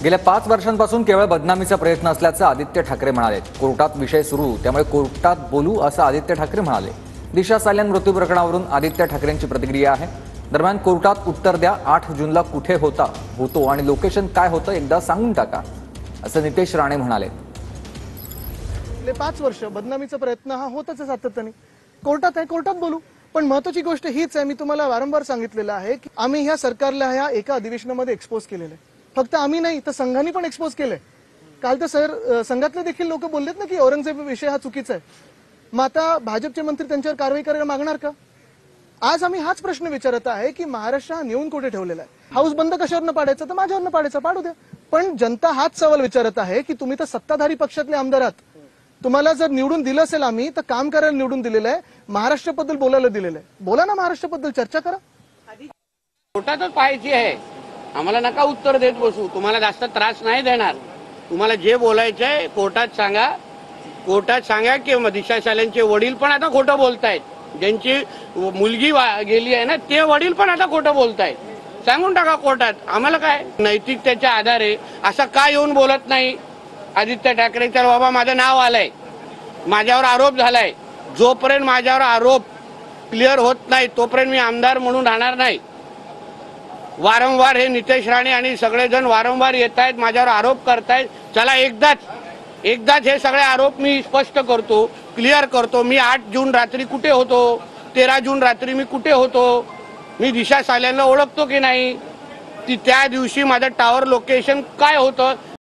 गेल्या 5 वर्षांपासून केवळ बदनामीचा प्रयत्न असल्याचं आदित्य ठाकरे म्हणाले। कोर्टात विषय सुरू, त्यामुळे कोर्टात बोलू असं आदित्य ठाकरे म्हणाले। दिशा साल्यान मृत्यू प्रकरणावरून आदित्य ठाकरेंची प्रतिक्रिया आहे। दरम्यान कोर्टात उत्तर द्या, 8 जूनला कुठे होतो आणि लोकेशन काय होतं एकदा सांगून टाका, असं नितेश राणे म्हणाले। गेले 5 वर्ष बदनामीचा प्रयत्न हा होतच आहे सातत्याने। कोर्टात आहे, कोर्टात बोलू। पण महत्त्वाची गोष्ट हीच आहे, मी तुम्हाला वारंवार सांगितलेलं आहे की आम्ही ह्या सरकारला ह्या एका अधिवेशनामध्ये एक्सपोज केलेलं आहे। फक्त आम्ही नाही तर संघाने पण एक्सपोज केलंय। काल तर संघातले देखील लोक बोललेत ना की औरंगजेब विषय हा चुकीचा आहे। मग आता भाजपचे मंत्री त्यांच्यावर कारवाई करायला मागणार का? आज आम्ही हाच प्रश्न विचारत आहे की महाराष्ट्र हा नेऊन कुठे ठेवलेला आहे? हाऊस बंद कशावरनं पाडायचं? तर माझ्यावरनं पाडायचं, पाडू द्या। पण जनता हाच सवाल विचारत आहे की तुम्ही तर सत्ताधारी पक्षातले आमदार आहात, तुम्हाला जर निवडून दिलं असेल आम्ही तर काम करायला निवडून दिलेलं आहे, महाराष्ट्राबद्दल बोलायला दिलेलं आहे। बोला ना, महाराष्ट्राबद्दल चर्चा करा। कोर्टातच पाहायची आहे, आम्हाला नका उत्तर देत बसू। तुम्हाला जास्त त्रास नाही देणार। तुम्हाला जे बोलायचंय कोर्टात सांगा। कोर्टात सांगा की दिशा साल्यांचे वडील पण आता खोटं बोलतायत, ज्यांची मुलगी गेली आहे ना ते वडील पण आता खोटं बोलतायत। सांगून टाका कोर्टात। आम्हाला काय नैतिकतेच्या आधारे असं का येऊन बोलत नाही आदित्य ठाकरे? तर बाबा माझं नाव आलंय, माझ्यावर आरोप झालाय, जोपर्यंत माझ्यावर आरोप क्लिअर होत नाही तोपर्यंत मी आमदार म्हणून राहणार नाही। वारंवार हे नितेश राणे आणि सगळेजण वारंवार येत आहेत, माझ्यावर आरोप करतायत। चला एकदाच हे सगळे आरोप मी स्पष्ट करतो, क्लिअर करतो। मी 8 जून रात्री कुठे होतो, 13 जून रात्री मी कुठे होतो, मी दिशा साल्यांना ओळखतो की नाही, ती त्या दिवशी माझं टावर लोकेशन काय होतं